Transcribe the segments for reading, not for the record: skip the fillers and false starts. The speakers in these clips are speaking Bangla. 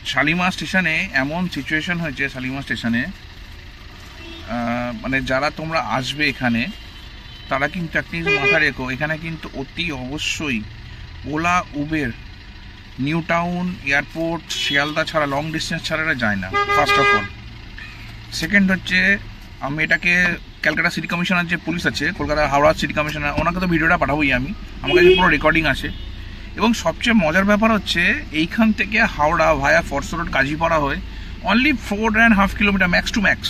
শালিমার স্টেশনে এমন সিচুয়েশন হয়েছে, শালিমার স্টেশনে মানে যারা তোমরা আসবে এখানে তারা কিন্তু একটা জিনিস মাথায় রেখো, এখানে কিন্তু অতি অবশ্যই OLA Uber new town airport Sealdah ছাড়া লং ডিস্টেন্স ছাড়া এটা যায় না, ফার্স্ট অফ অল। সেকেন্ড হচ্ছে আমি এটাকে ক্যালকাটা সিটি কমিশনার যে পুলিশ আছে, কলকাতা হাওড়া সিটি কমিশনার, ওনাকে তো ভিডিওটা পাঠাবোই আমি, আমার কাছে পুরো রেকর্ডিং আছে। এবং সবচেয়ে মজার ব্যাপার হচ্ছে এইখান থেকে হাওড়া ভায়া ফরস রোড কাজীপাড়া হয়ে only 4.5 kilometre max to max.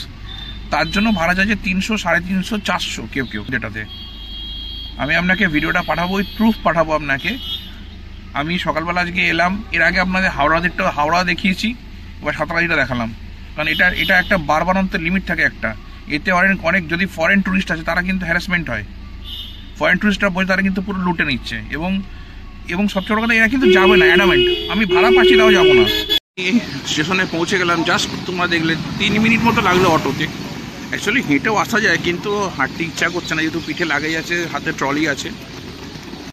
তার জন্য ভাড়া যাচ্ছে 300, 350, 400 কেউ কেউ যেটাতে। আমি আপনাকে ভিডিওটা পাঠাবো, ওই প্রুফ পাঠাবো আপনাকে। আমি সকালবেলা আজকে এলাম, এর আগে আপনাদের হাওড়া দেখিয়েছি, এবার সাঁতরাগাছিটা দেখালাম। কারণ এটা একটা বারবারন্তের লিমিট থাকে একটা, এতে অনেক যদি ফরেন ট্যুরিস্ট আছে তারা কিন্তু হ্যারাসমেন্ট হয়। ফরেন ট্যুরিস্টরা বলে তারা কিন্তু পুরো লুটে নিচ্ছে। এবং সবচেয়ে বড় কথা, এরা কিন্তু যাবে না, অ্যাডামেন্ট। আমি ভাড়া পাচ্ছি তাও যাবো না। স্টেশনে পৌঁছে গেলাম, জাস্ট তোমরা দেখলে 3 মিনিট মতো লাগলো অটোতে। অ্যাকচুয়ালি হেঁটেও আসা যায়, কিন্তু হাঁটতে ইচ্ছা করছে না, যেহেতু পিঠে লাগাই আছে, হাতে ট্রলি আছে।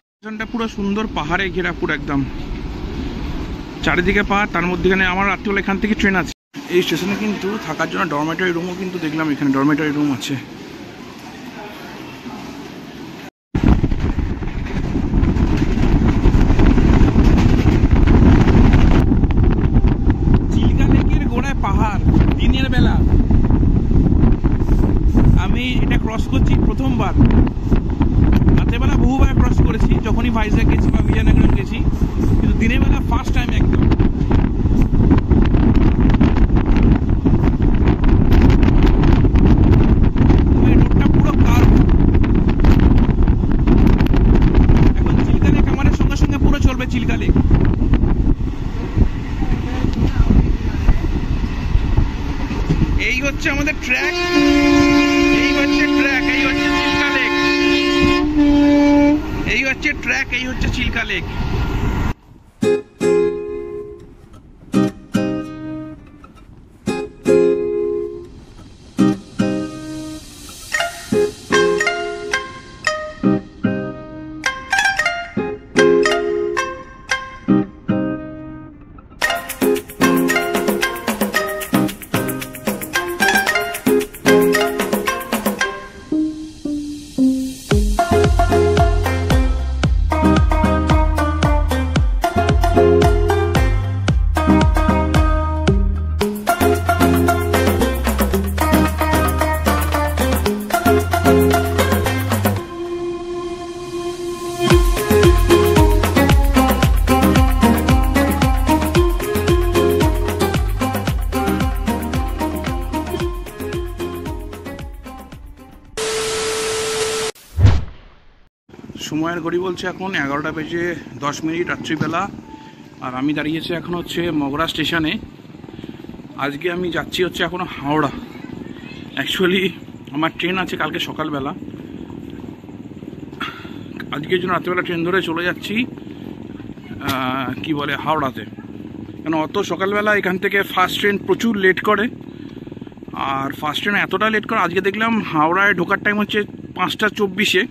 স্টেশনটা পুরো সুন্দর পাহাড়ে ঘেরা, পুরো একদম চারিদিকে পাহাড়, তার মধ্যেখানে আমার রাত্রিবেলা এখান থেকে ট্রেন আছে। এই স্টেশনে কিন্তু থাকার জন্য ডরমেটরি রুমও কিন্তু দেখলাম, এখানে ডরমেটরি রুম আছে। চিল্কা লেকের গোড়ায় পাহাড়, দিনের বেলা আমি এটা ক্রস করছি প্রথমবার। রাতেরবেলা বহুবার ক্রস করেছি, যখনই ভাইজ্যাগ গেছি বা বিজয়নগরম গেছি, কিন্তু দিনের বেলা ফার্স্ট টাইম একদম। রোডটা পুরো কার্ভ। এখন চিল্কা লেক আমাদের সঙ্গে সঙ্গে পুরো চলবে চিল্কা লেক। এই হচ্ছে আমাদের ট্র্যাক, এই হচ্ছে ট্র্যাক, এই হচ্ছে চিল্কা লেক, এই হচ্ছে ট্র্যাক, এই হচ্ছে চিল্কা লেক। সময়ের ঘড়ি বলছে এখন 11টা বেজে 10 মিনিট রাত্রিবেলা। আর আমি দাঁড়িয়েছি এখন হচ্ছে মগরা স্টেশনে। আজকে আমি যাচ্ছি হচ্ছে এখনও হাওড়া। অ্যাকচুয়ালি আমার ট্রেন আছে কালকে সকালবেলা, আজকের জন্য রাত্রিবেলা ট্রেন ধরে চলে যাচ্ছি কি বলে হাওড়াতে। কেন অত সকালবেলা এখান থেকে ফার্স্ট ট্রেন প্রচুর লেট করে, আর ফার্স্ট ট্রেন এতটা লেট করে আজকে দেখলাম হাওড়ায় ঢোকার টাইম হচ্ছে 5টা 24-এ,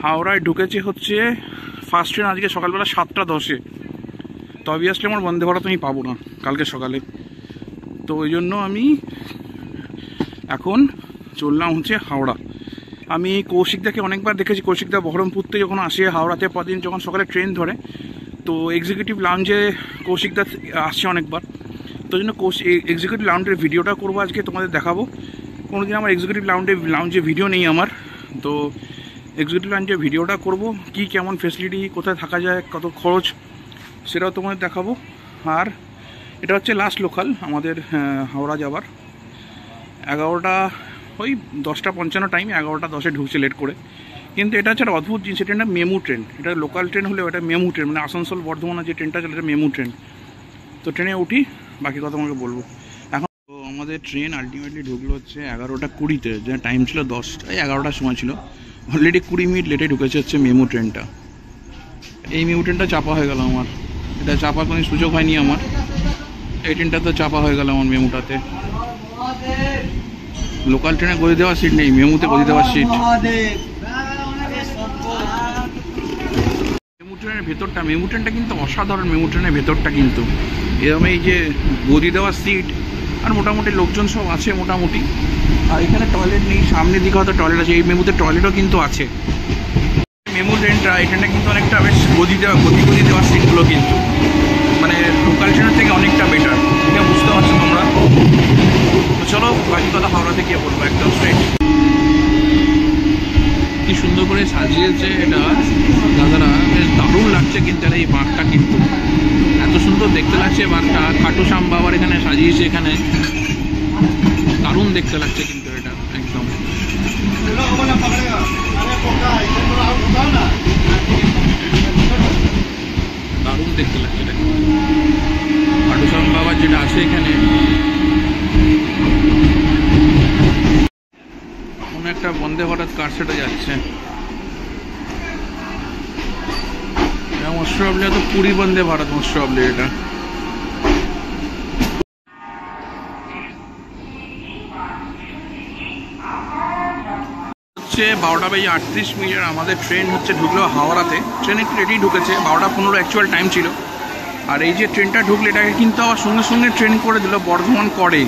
হাওড়ায় ঢুকেছে হচ্ছে ফার্স্ট ট্রেন আজকে সকালবেলা 7টা 10-এ। তো অবভিয়াসলি আমার বন্দে ভারত আমি পাবো না কালকে সকালে, তো ওই জন্য আমি এখন চললাম হচ্ছে হাওড়া। আমি কৌশিকদাকে অনেকবার দেখেছি, কৌশিকদা বহরমপুর থেকে যখন আসে হাওড়াতে প্রতিদিন যখন সকালে ট্রেন ধরে, তো এক্সিকিউটিভ লাউঞ্জে কৌশিকদা আসছে অনেকবার। তো জন্য এক্সিকিউটিভ লাউঞ্জের ভিডিওটা করবো আজকে, তোমাদের দেখাবো। কোনোদিন আমার এক্সিকিউটিভ লাউঞ্জে ভিডিও নেই আমার, তো এক্সিকিউটিভ লাউঞ্জে ভিডিওটা করব, কি কেমন ফেসিলিটি, কোথায় থাকা যায়, কত খরচ, সেটাও তোমাদের দেখাবো। আর এটা হচ্ছে লাস্ট লোকাল আমাদের হাওড়া যাবার। 11টা ওই 10টা 55 টাইম, 11টা 10-এ ঢুকছে লেট করে। কিন্তু এটা হচ্ছে একটা অদ্ভুত জিনিস, এটা মেমু ট্রেন। এটা লোকাল ট্রেন হলেও এটা মেমু ট্রেন, মানে আসানসোল বর্ধমানের যে ট্রেনটা চলে এটা মেমু ট্রেন। তো ট্রেনে উঠি, বাকি কথা আমাকে বলবো। এখন তো আমাদের ট্রেন আলটিমেটলি ঢুকলো হচ্ছে 11টা 20-তে, যে টাইম ছিল 10টা, 11টার সময় ছিল। অলরেডি 20 মিনিট লেটে ঢুকেছে হচ্ছে মেমু ট্রেনটা। এই মেমু ট্রেনটা চাপা হয়ে গেল আমার, এটা চাপার কোনো সুযোগ হয়নি আমার। এই ট্রেনটা তো চাপা হয়ে গেল আমার মেমুটাতে। লোকাল ট্রেনে গদি দেওয়ার সিট নেই, মেমুতে গদি দেওয়ার সিট। মেমু ট্রেনের ভেতরটা, মেমু ট্রেনটা কিন্তু অসাধারণ। মেমু ট্রেনের ভেতরটা কিন্তু এরকম এই যে গদি দেওয়া সিট, আর মোটামুটি লোকজন সব আছে মোটামুটি। আর এখানে টয়লেট নেই, সামনের দিকে হয়তো টয়লেট আছে। এই মেমুতে টয়লেটও কিন্তু আছে। মেমু ট্রেনটা, এই ট্রেনটা কিন্তু অনেকটা বেশ গদি দেওয়া সিটগুলো কিন্তু মানে লোকাল ট্রেনের থেকে অনেকটা বেটার, এটা বুঝতে পারছো তোমরা। তো চলো বাকি কথা হাওড়াতে গিয়ে বলবো একদম স্ট্রেট। কি সুন্দর করে সাজিয়েছে এটা দাদারা, বেশ দারুণ লাগছে কিন্তু এই বাঁকটা, কিন্তু এত সুন্দর দেখতে লাগছে বাঁকটা। খাটু শ্যাম বাবার এখানে সাজিয়েছে, এখানে দারুণ দেখতে লাগছে কিন্তু এটা একদম। দারুণ দেখতে লাগছে এটা খাটু শ্যাম বাবার যেটা আছে এখানে। কোনো একটা বন্দে ভারত কার সেটা যাচ্ছে, মোস্ট প্রবলি তো পুরী বন্দে ভারত মোস্ট প্রবলি এটা। হচ্ছে 12:38 আমাদের ট্রেন হচ্ছে ঢুকলো হাওড়াতে। ট্রেন একটু লেটেই ঢুকেছে, 12:15 অ্যাকচুয়াল টাইম ছিল। আর এই যে ট্রেনটা ঢুকলো এটাকে কিন্তু আবার সঙ্গে সঙ্গে ট্রেন করে দিল বর্ধমান করে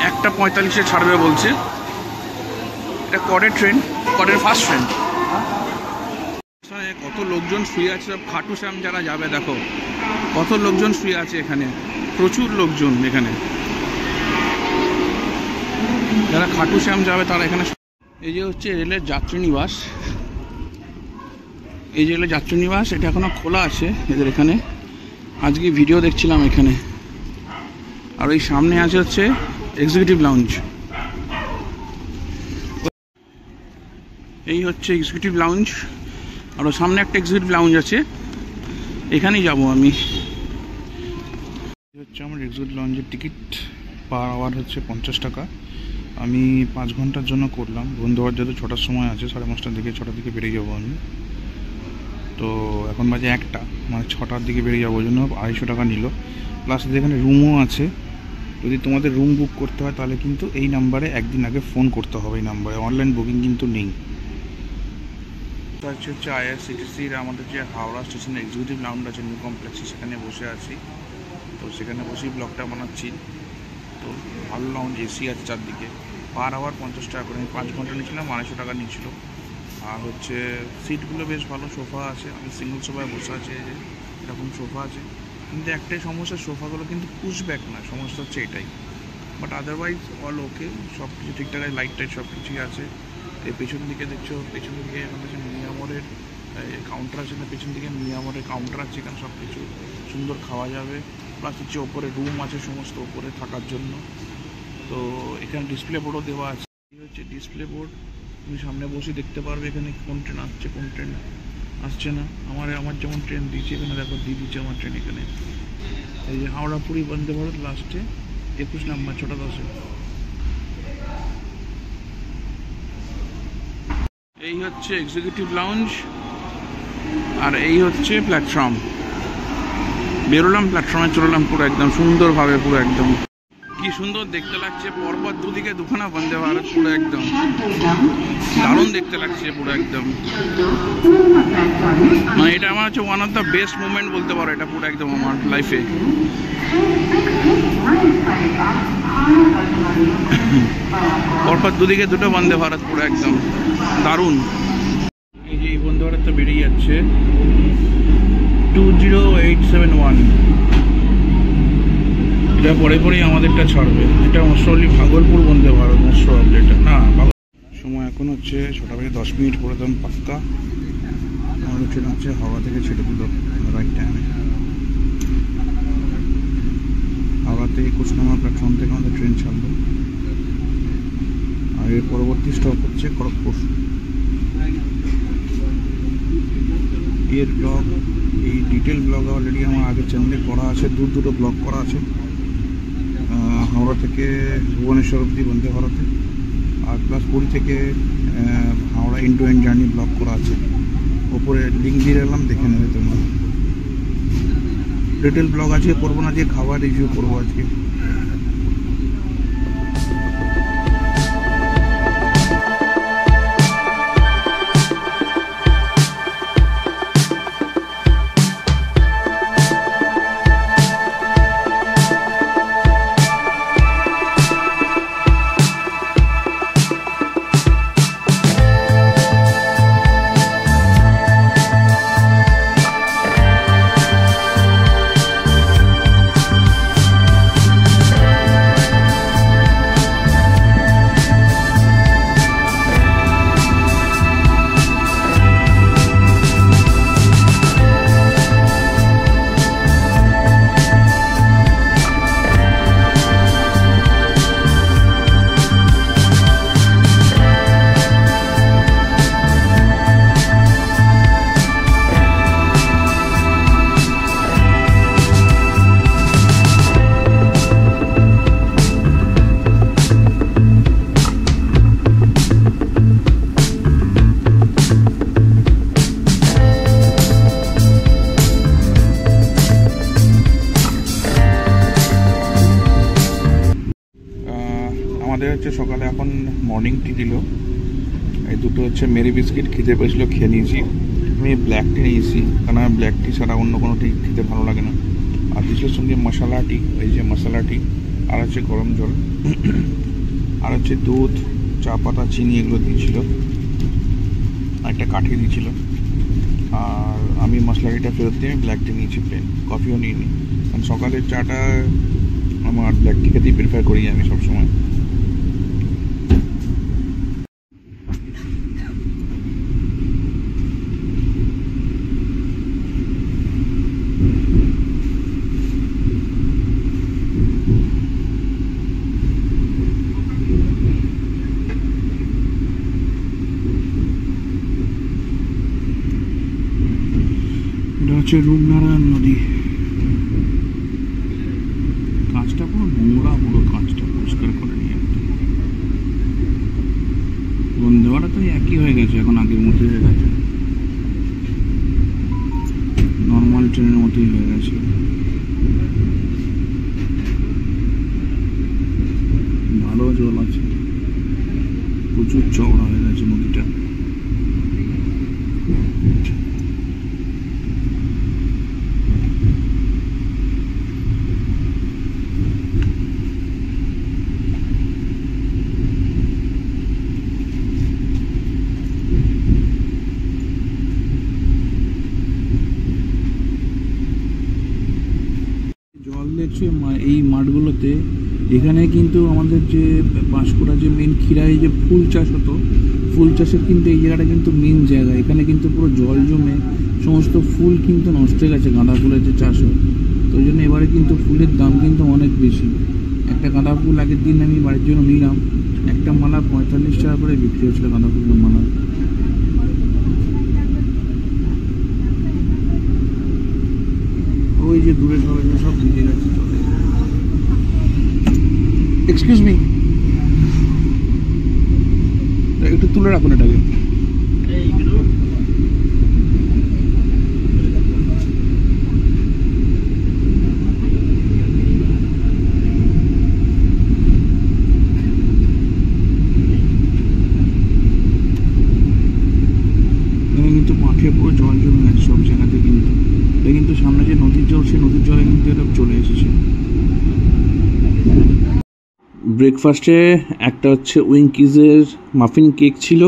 1:45 ছাড়বে বলছে। এটা করের ট্রেন, করের ফার্স্ট ট্রেন। কত লোকজন শুয়ে আছে, সব খাটু শ্যাম যারা যাবে দেখো কত লোকজন শুয়ে আছে এখানে, প্রচুর লোকজন এখানে যারা খাটু শ্যাম যাবে তারা এখানে। এই যে হচ্ছে রেলের যাত্রী নিবাস, এই যে রেলের যাত্রী নিবাস, এটা এখনো খোলা আছে এদের এখানে। আজকে ভিডিও দেখছিলাম এখানে। আর ওই সামনে আছে হচ্ছে এক্সিকিউটিভ লাউঞ্জ। এই হচ্ছে এক্সিকিউটিভ লাউঞ্জ, আর সামনে একটা এক্সিকিউটিভ লাউঞ্জ আছে, এখানেই যাব আমি। হচ্ছে আমার এক্সিকিউটিভ লাউঞ্জের টিকিট পার আওয়ার হচ্ছে 50 টাকা। আমি 5 ঘন্টার জন্য করলাম। বন্ধুবার যেহেতু 6টার সময় আছে, 5:30টার দিকে 6টার দিকে বেরিয়ে যাবো আমি। তো এখন বাজে 1টা, মানে 6টার দিকে বেরিয়ে যাবো, ওই জন্য 250 টাকা নিল। প্লাস এখানে রুমও আছে। যদি তোমাদের রুম বুক করতে হয় তাহলে কিন্তু এই নাম্বারে একদিন আগে ফোন করতে হবে। এই নাম্বারে অনলাইন বুকিং কিন্তু নেই। হচ্ছে আইআরসিটিসির আমাদের যে হাওড়া স্টেশনের এক্সিকিউটিভ লাউঞ্জ আছে নিউ কমপ্লেক্সে, সেখানে বসে আছি। তো সেখানে বসেই ব্লগটা বানাচ্ছি। তো ভালো লাউঞ্জ, এসি আছে চারদিকে। পার আওয়ার 50 টাকা করে। আমি 5 ঘন্টা নিয়েছিলাম, 250 টাকা নিয়েছিল। আর হচ্ছে সিটগুলো বেশ ভালো, সোফা আছে। আমি সিঙ্গল সোফায় বসে আছি, এই যে এরকম সোফা আছে। কিন্তু একটাই সমস্যা, সোফাগুলো কিন্তু পুশব্যাক না, সমস্যা হচ্ছে এটাই। বাট আদারওয়াইজ অল ওকে, সব কিছু ঠিকঠাক আছে, লাইট টাইট সব কিছুই আছে। এই পেছন দিকে দেখছো, পেছন দিকে এখন হচ্ছে মিয়ামরের কাউন্টার আছে, না পেছন দিকে মিয়ামরের কাউন্টার আছে, এখানে সব কিছু সুন্দর খাওয়া যাবে। প্লাস হচ্ছে ওপরে রুম আছে সমস্ত ওপরে থাকার জন্য। তো এখানে ডিসপ্লে বোর্ডও দেওয়া আছে। এই হচ্ছে ডিসপ্লে বোর্ড, তুমি সামনে বসে দেখতে পারবে এখানে কোন ট্রেন আসছে কোন ট্রেন আসছে না। আমার যেমন ট্রেন দিয়েছে এখানে দেখো, দিয়ে দিচ্ছে আমার ট্রেন এখানে। এই যে হাওড়া পুরী বন্দে ভারত লাস্টে 21 নাম্বার 6:10। এই হচ্ছে এক্সিকিউটিভ লাউঞ্জ, আর এই হচ্ছে প্ল্যাটফর্ম। বেরোলাম প্ল্যাটফর্মে, চললাম পুরো একদম সুন্দরভাবে, পুরো একদম কি সুন্দর দেখতে লাগছে। পরপর দুদিকে দুখানা বন্দে ভারত, পুরো একদম দারুণ দেখতে লাগছে পুরো একদম। মানে এটা আমার হচ্ছে one of the best movement বলতে পারো এটা পুরো একদম আমার লাইফে। পরপর দুদিকে দুটো বন্দে ভারত, পুরো একদম দারুণ। এই যে এই বন্দে ভারতটা বেরিয়ে যাচ্ছে 20871। এটা পরে পরেই আমাদেরটা ছাড়বে। এটা mostly Bhagalpur Vande Bharat most probably এটা না। সময় এখন হচ্ছে 6:10 পরে দাম পাক্কা। আমাদের ট্রেন হচ্ছে হাওড়া থেকে ছেড়ে দিল রাইট টাইমে। হাওড়াতে 21 নম্বর প্ল্যাটফর্ম থেকে আমাদের ট্রেন ছাড়লো। আর এর পরবর্তী স্টপ হচ্ছে খড়গপুর। এর ব্লগ, এই ডিটেল ব্লগ অলরেডি আমার আগে চ্যানেলে করা আছে, দুটো ব্লগ করা আছে। হাওড়া থেকে ভুবনেশ্বর অবধি বন্দে ভারতে, আর প্লাস পুরী থেকে Howrah end to end journey blog করা আছে। ওপরে লিঙ্ক দিয়ে রাখলাম, দেখে নেবে তোমরা। ডিটেল ব্লগ আজকে করবো না, যে খাবার রিভিউ করবো আজকে। হচ্ছে সকালে এখন মর্নিং টি দিল। এই দুটো হচ্ছে মেরি বিস্কিট, খেতে পেয়েছিল খেয়ে নিয়েছি। আমি ব্ল্যাক টি নিয়েছি, কারণ আমার ব্ল্যাক টি ছাড়া অন্য কোনো টি খেতে ভালো লাগে না। আর দিয়েছিল সঙ্গে মশলা টি, এই যে মশলা টি, আর হচ্ছে গরম জল, আর হচ্ছে দুধ, চা পাতা, চিনি এগুলো দিয়েছিল, আর একটা কাঠি দিয়েছিল। আর আমি মশলা টিটা ফেরত দিয়ে আমি ব্ল্যাক টি নিয়েছি, প্লেন কফিও নিইনি, কারণ সকালের চাটা আমার ব্ল্যাক টি খেতেই প্রিফার করি আমি সবসময়। এটা হচ্ছে রূপনারায়ণ নদী। কাঁচটা পুরো নোংরা, পুরো কাঁচটা পরিষ্কার করে নিয়ে একদম। বন্ধ ভাড়া তো একই হয়ে গেছে, এখন আগের মতোই হয়ে গেছে, নর্মাল ট্রেনের মতোই হয়ে গেছে। ভালো জল আছে, প্রচুর চওড়া হয়ে গেছে নদীটা। জল দেখছি এই মাঠগুলোতে। এখানে কিন্তু আমাদের যে পাঁশকুড়া যে মেন ক্ষীরায় যে ফুল চাষ হতো, ফুল চাষের কিন্তু এই জায়গাটা কিন্তু মেন জায়গা। এখানে কিন্তু পুরো জল জমে সমস্ত ফুল কিন্তু নষ্ট হয়ে গেছে, গাঁদা ফুলের যে চাষ হয়। তো ওই জন্য এবারে কিন্তু ফুলের দাম কিন্তু অনেক বেশি। একটা গাঁদা ফুল আগের দিন আমি বাড়ির জন্য নিলাম, একটা মালা 45 টাকা করে বিক্রি হচ্ছিল গাঁদা ফুলের মালা। ওই যে দূরে সবাই সব ভিজে গেছে চলে। এক্সকিউজ মি, একটু তুলে রাখুন এটাকে। কিন্তু মাঠে পুরো জল জমে গেছে সব জায়গাতে। কিন্তু এটা কিন্তু সামনে যে নদীর জল, সেই নদীর জলে কিন্তু এটা চলে এসেছে। ব্রেকফাস্টে একটা হচ্ছে উইঙ্কিজের মাফিন কেক ছিল।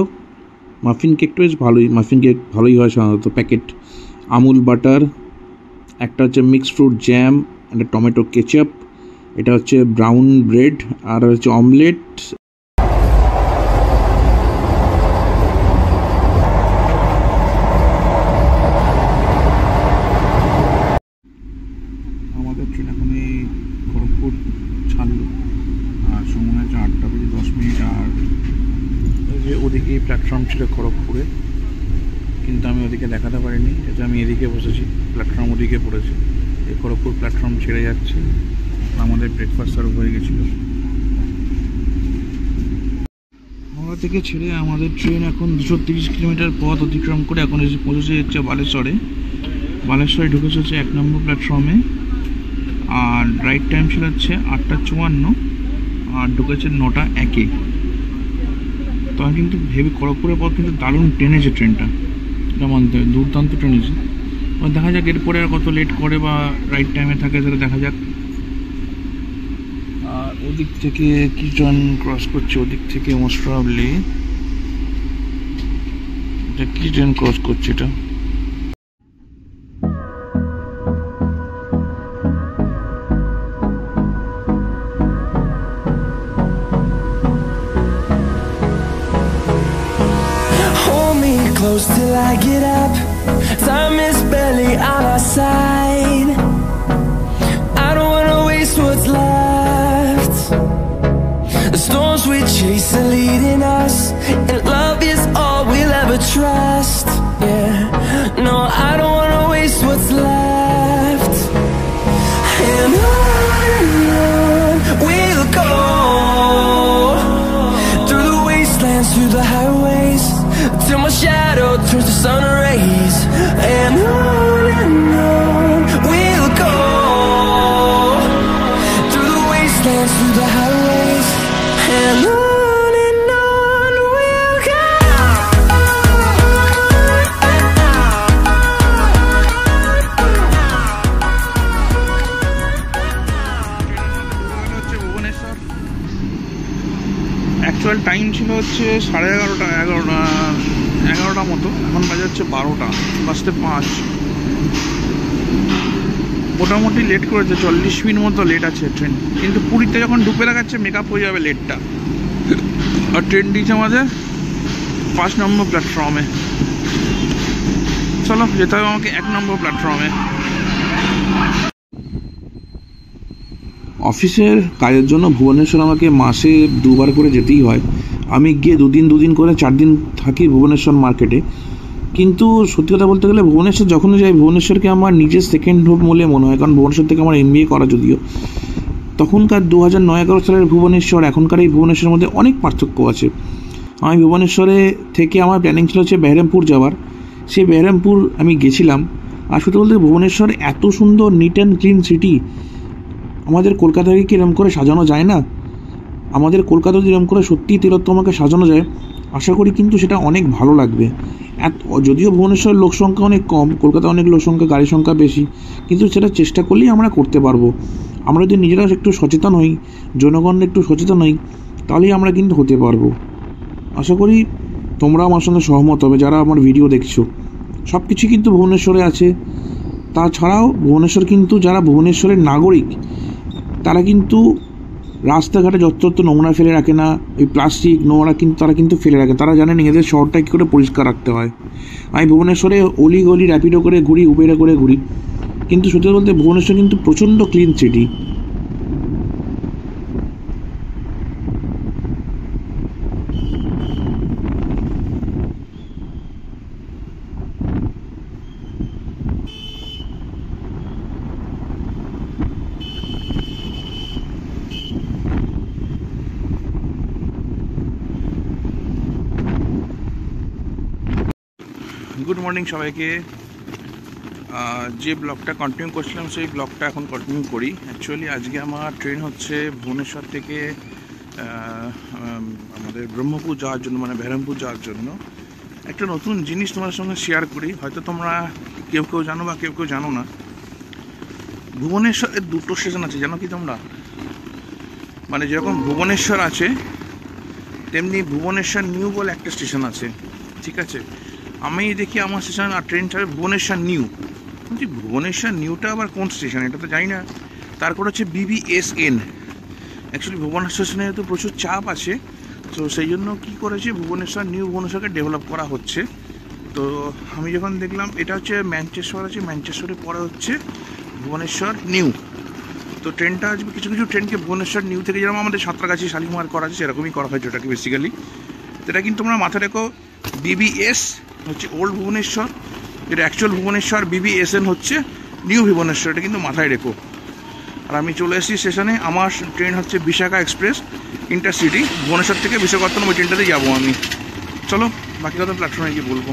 মাফিন কেকটা বেশ ভালোই, মাফিন কেক ভালোই হয় সাধারণত, প্যাকেট। আমুল বাটার, একটা হচ্ছে মিক্সড ফ্রুট জ্যাম, একটা টমেটো কেচাপ, এটা হচ্ছে ব্রাউন ব্রেড, আর হচ্ছে অমলেট। আমাদের ট্রেন এখন এই খড়গপুর ছাড়লো, আর সময় হচ্ছে 8:10। আর যে ওদিকে প্ল্যাটফর্ম ছিল খড়গপুরে, কিন্তু আমি ওদিকে দেখাতে পারিনি। এটা আমি এদিকে বসেছি, প্ল্যাটফর্ম ওদিকে পড়েছে। এই খড়গপুর প্ল্যাটফর্ম ছেড়ে যাচ্ছে। আমাদের ব্রেকফাস্ট সার্ভ হয়ে গেছিলো। হাওড়া থেকে ছেড়ে আমাদের ট্রেন এখন 230 কিলোমিটার পথ অতিক্রম করে এখন এসে পৌঁছেছে হচ্ছে বালেশ্বরে। বালেশ্বরে ঢুকেছে হচ্ছে 1 নম্বর প্ল্যাটফর্মে। আর রাইট টাইম ছিল হচ্ছে 8:54, আর ঢুকেছে 9:01। তো আমি কিন্তু ভেবে খড়গপুরের পর কিন্তু দারুণ টেনেছে ট্রেনটা, এটা মানতে হবে, দুর্দান্ত টেনেছে। দেখা যাক এরপরে আর কত লেট করে বা রাইট টাইমে থাকে সেটা দেখা যাক। আর ওদিক থেকে কি ট্রেন ক্রস করছে, ওদিক থেকে মোস্ট প্রবাবলি এটা কি ট্রেন ক্রস করছে এটা। Close till I get up, time is barely on our side. I don't wanna waste what's left. The storms we chase are leading us, and love is all we'll ever trust. Yeah, no, I don't wanna waste what's left. And on we'll go, through the wastelands, through the highways, till my shadow turns to sun rays. And on we'll go, through the wastelands, through the highways. And on actual time ছিল হচ্ছে 11:30 মতো, এখন বাজে হচ্ছে 12টা বাজতে 5। মোটামুটি লেট করেছে, 40 মিনিট মতো লেট আছে ট্রেন, কিন্তু পুরীতে যখন ঢুকে দেখাচ্ছে মেকআপ হয়ে যাবে লেটটা। আর ট্রেন দিয়েছে আমাদের 5 নম্বর প্ল্যাটফর্মে। চলো যেতে হবে আমাকে 1 নম্বর প্ল্যাটফর্মে। অফিসের কাজের জন্য ভুবনেশ্বর আমাকে মাসে 2 বার করে যেতেই হয়। আমি গিয়ে 2 দিন করে 4 দিন থাকি ভুবনেশ্বর মার্কেটে। কিন্তু সত্যি কথা বলতে গেলে ভুবনেশ্বর যখনই যাই, ভুবনেশ্বরকে আমার নিজের সেকেন্ড হোম বলে মনে হয়, কারণ ভুবনেশ্বর থেকে আমার MBA করা যদিও। তখনকার 2009-11 সালের ভুবনেশ্বর এখনকার এই ভুবনেশ্বরের মধ্যে অনেক পার্থক্য আছে। আমি ভুবনেশ্বরে থেকে আমার প্ল্যানিং ছিল হচ্ছে বেহরামপুর যাওয়ার। সেই বেহরামপুর আমি গেছিলাম। আর সত্যি বলতে ভুবনেশ্বর এত সুন্দর নিট অ্যান্ড ক্লিন সিটি, আমাদের কলকাতাকে কি এরকম করে সাজানো যায় না? আমাদের কলকাতা যদি এরকম করে সত্যিই তিলোত্তমাকে সাজানো যায়, আশা করি কিন্তু সেটা অনেক ভালো লাগবে। যদিও ভুবনেশ্বরের লোক সংখ্যা অনেক কম, কলকাতা অনেক লোক সংখ্যা, গাড়ির সংখ্যা বেশি, কিন্তু সেটা চেষ্টা করলেই আমরা করতে পারবো। আমরা যদি নিজেরা একটু সচেতন হই, জনগণ একটু সচেতন হই, তাহলেই আমরা কিন্তু হতে পারবো। আশা করি তোমরা আমার সঙ্গে সহমত হবে যারা আমার ভিডিও দেখছো। সব কিছু কিন্তু ভুবনেশ্বরে আছে। তাছাড়াও ভুবনেশ্বর কিন্তু যারা ভুবনেশ্বরের নাগরিক, তারা কিন্তু রাস্তাঘাটে যত্রতত্র নোংরা ফেলে রাখে না, ওই প্লাস্টিক নোংরা কিন্তু তারা কিন্তু ফেলে রাখে। তারা জানে নিজেদের শহরটা কী করে পরিষ্কার রাখতে হয়। আমি ভুবনেশ্বরে অলি গলি র্যাপিডো করে ঘুরি, উবেরে করে ঘুরি, কিন্তু সত্যি বলতে ভুবনেশ্বর কিন্তু প্রচণ্ড ক্লিন সিটি। গুড মর্নিং সবাইকে। যে ব্লগটা কন্টিনিউ করছিলাম সেই ব্লগটা এখন কন্টিনিউ করি। অ্যাকচুয়ালি আজকে আমার ট্রেন হচ্ছে ভুবনেশ্বর থেকে আমাদের ব্রহ্মপুর যাওয়ার জন্য, মানে বেহরামপুর যাওয়ার জন্য। একটা নতুন জিনিস তোমার সঙ্গে শেয়ার করি, হয়তো তোমরা কেউ জানো বা কেউ জানো না। ভুবনেশ্বরের 2টো স্টেশন আছে, জানো কি তোমরা? মানে যেরকম ভুবনেশ্বর আছে, তেমনি ভুবনেশ্বর নিউ বলে একটা স্টেশন আছে, ঠিক আছে? আমি দেখি আমার স্টেশন আর ট্রেন ছাড়ে ভুবনেশ্বর নিউ। বলছি ভুবনেশ্বর নিউটা আবার কোন স্টেশন, এটা তো জানি না। তারপর হচ্ছে BBSN। অ্যাকচুয়ালি ভুবনেশ্বর স্টেশনে তো প্রচুর চাপ আছে, তো সেই জন্য কী করেছে ভুবনেশ্বর নিউ, ভুবনেশ্বরকে ডেভেলপ করা হচ্ছে। তো আমি যখন দেখলাম এটা হচ্ছে ম্যানচেস্টার আছে, ম্যানচেস্টারের পরে হচ্ছে ভুবনেশ্বর নিউ। তো ট্রেনটা আসবে, কিছু ট্রেনকে ভুবনেশ্বর নিউ থেকে যেরকম আমাদের সাঁতরাগাছি শালিমার করা আছে সেরকমই করা হয়েছে ওটাকে বেসিক্যালি। এটা কিন্তু তোমরা মাথায় রেখো, BBS হচ্ছে ওল্ড ভুবনেশ্বর, যেটা অ্যাকচুয়াল ভুবনেশ্বর। BBSN হচ্ছে নিউ ভুবনেশ্বর, এটা কিন্তু মাথায় রেখো। আর আমি চলে এসেছি স্টেশনে। আমার ট্রেন হচ্ছে বিশাখা এক্সপ্রেস ইন্টারসিটি, ভুবনেশ্বর থেকে বিশাখাপত্তনম, ওই ট্রেনটাতে যাবো আমি। চলো বাকি কথা প্ল্যাটফর্মে গিয়ে বলবো।